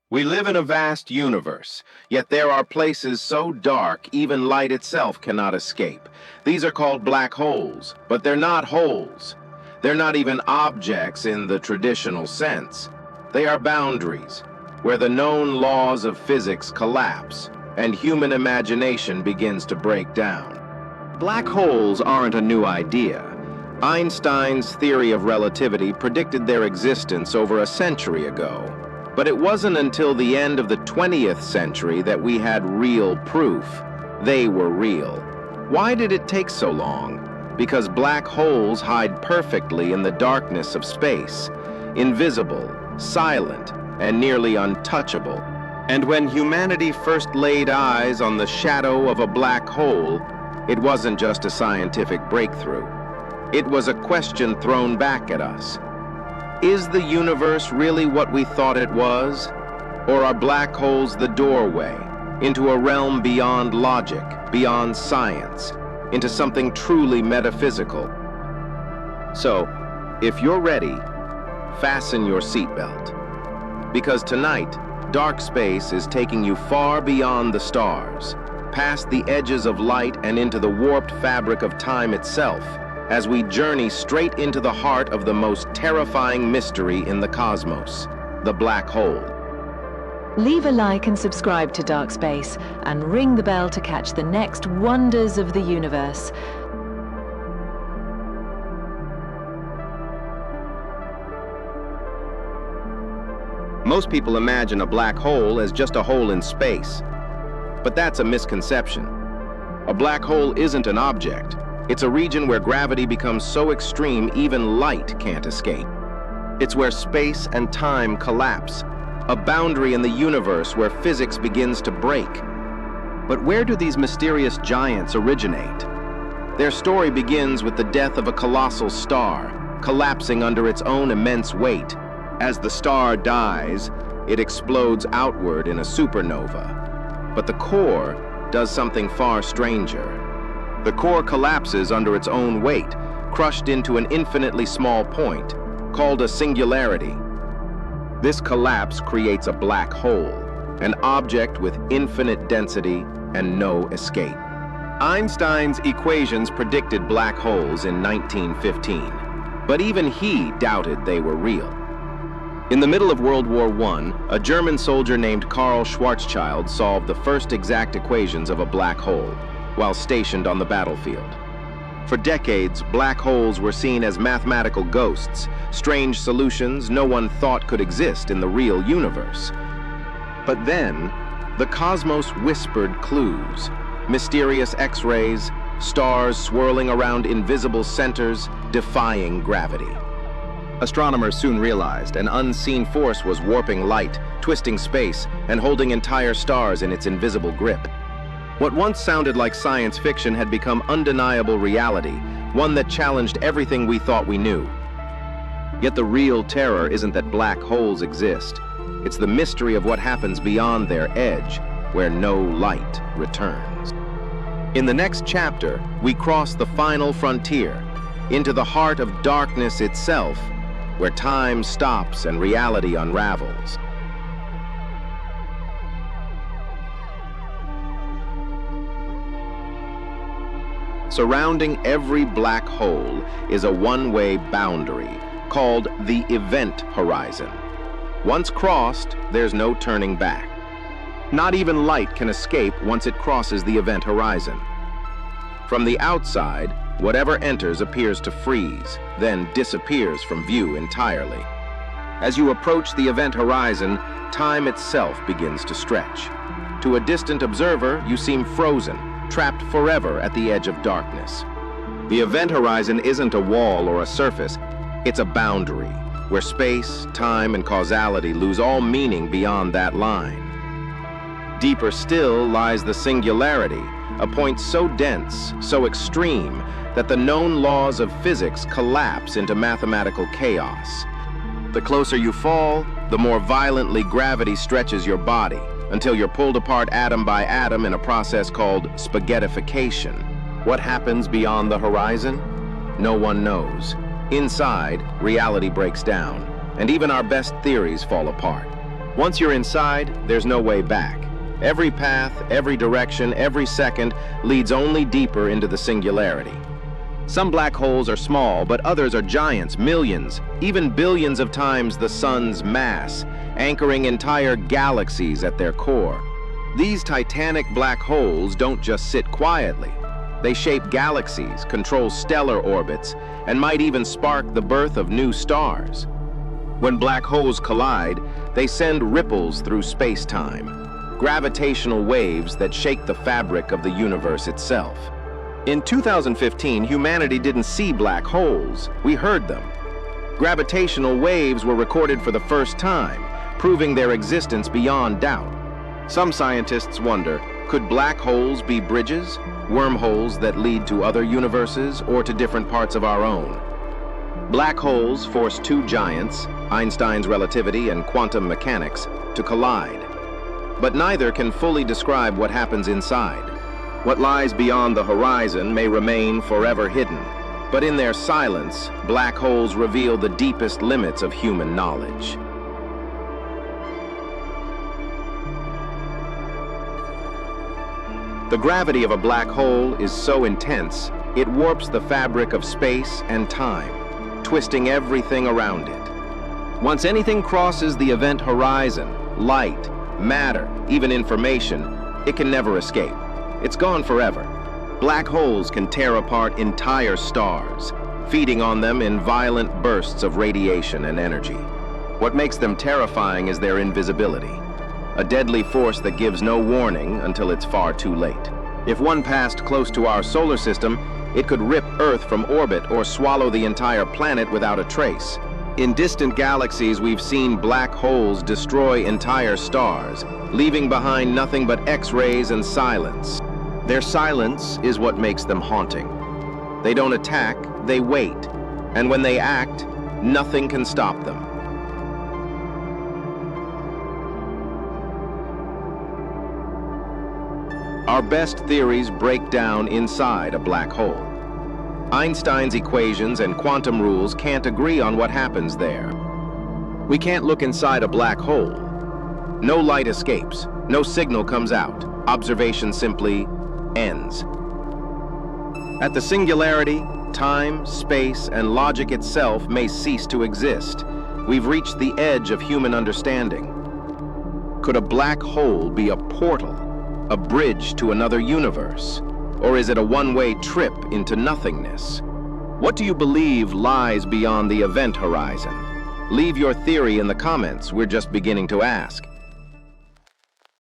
We live in a vast universe, yet there are places so dark even light itself cannot escape. These are called black holes, but they're not holes. They're not even objects in the traditional sense. They are boundaries, where the known laws of physics collapse and human imagination begins to break down. Black holes aren't a new idea. Einstein's theory of relativity predicted their existence over a century ago. But it wasn't until the end of the 20th century that we had real proof. They were real. Why did it take so long? Because black holes hide perfectly in the darkness of space, invisible, silent, and nearly untouchable. And when humanity first laid eyes on the shadow of a black hole, it wasn't just a scientific breakthrough. It was a question thrown back at us. Is the universe really what we thought it was? Or are black holes the doorway into a realm beyond logic, beyond science, into something truly metaphysical? So, if you're ready, fasten your seatbelt. Because tonight, dark space is taking you far beyond the stars, past the edges of light and into the warped fabric of time itself, as we journey straight into the heart of the most terrifying mystery in the cosmos, the black hole. Leave a like and subscribe to Dark Space, and ring the bell to catch the next wonders of the universe. Most people imagine a black hole as just a hole in space. But that's a misconception. A black hole isn't an object. It's a region where gravity becomes so extreme even light can't escape. It's where space and time collapse, a boundary in the universe where physics begins to break. But where do these mysterious giants originate? Their story begins with the death of a colossal star, collapsing under its own immense weight. As the star dies, it explodes outward in a supernova. But the core does something far stranger. The core collapses under its own weight, crushed into an infinitely small point, called a singularity. This collapse creates a black hole, an object with infinite density and no escape. Einstein's equations predicted black holes in 1915, but even he doubted they were real. In the middle of World War I, a German soldier named Karl Schwarzschild solved the first exact equations of a black hole, while stationed on the battlefield. For decades, black holes were seen as mathematical ghosts, strange solutions no one thought could exist in the real universe. But then, the cosmos whispered clues, mysterious X-rays, stars swirling around invisible centers, defying gravity. Astronomers soon realized an unseen force was warping light, twisting space, and holding entire stars in its invisible grip. What once sounded like science fiction had become undeniable reality, one that challenged everything we thought we knew. Yet the real terror isn't that black holes exist. It's the mystery of what happens beyond their edge, where no light returns. In the next chapter, we cross the final frontier, into the heart of darkness itself, where time stops and reality unravels. Surrounding every black hole is a one-way boundary called the event horizon. Once crossed, there's no turning back. Not even light can escape once it crosses the event horizon. From the outside, whatever enters appears to freeze, then disappears from view entirely. As you approach the event horizon, time itself begins to stretch. To a distant observer, you seem frozen, trapped forever at the edge of darkness. The event horizon isn't a wall or a surface, it's a boundary, where space, time, and causality lose all meaning beyond that line. Deeper still lies the singularity, a point so dense, so extreme, that the known laws of physics collapse into mathematical chaos. The closer you fall, the more violently gravity stretches your body, until you're pulled apart atom by atom in a process called spaghettification. What happens beyond the horizon? No one knows. Inside, reality breaks down, and even our best theories fall apart. Once you're inside, there's no way back. Every path, every direction, every second leads only deeper into the singularity. Some black holes are small, but others are giants, millions, even billions of times the sun's mass, anchoring entire galaxies at their core. These titanic black holes don't just sit quietly. They shape galaxies, control stellar orbits, and might even spark the birth of new stars. When black holes collide, they send ripples through space-time, gravitational waves that shake the fabric of the universe itself. In 2015, humanity didn't see black holes, we heard them. Gravitational waves were recorded for the first time, proving their existence beyond doubt. Some scientists wonder, could black holes be bridges, wormholes that lead to other universes or to different parts of our own? Black holes force two giants, Einstein's relativity and quantum mechanics, to collide. But neither can fully describe what happens inside. What lies beyond the horizon may remain forever hidden, but in their silence, black holes reveal the deepest limits of human knowledge. The gravity of a black hole is so intense, it warps the fabric of space and time, twisting everything around it. Once anything crosses the event horizon, light, matter, even information, it can never escape. It's gone forever. Black holes can tear apart entire stars, feeding on them in violent bursts of radiation and energy. What makes them terrifying is their invisibility, a deadly force that gives no warning until it's far too late. If one passed close to our solar system, it could rip Earth from orbit or swallow the entire planet without a trace. In distant galaxies, we've seen black holes destroy entire stars, leaving behind nothing but X-rays and silence. Their silence is what makes them haunting. They don't attack, they wait. And when they act, nothing can stop them. Our best theories break down inside a black hole. Einstein's equations and quantum rules can't agree on what happens there. We can't look inside a black hole. No light escapes, no signal comes out. Observation simply ends. At the singularity, time, space, and logic itself may cease to exist. We've reached the edge of human understanding. Could a black hole be a portal, a bridge to another universe? Or is it a one-way trip into nothingness? What do you believe lies beyond the event horizon? Leave your theory in the comments, we're just beginning to ask.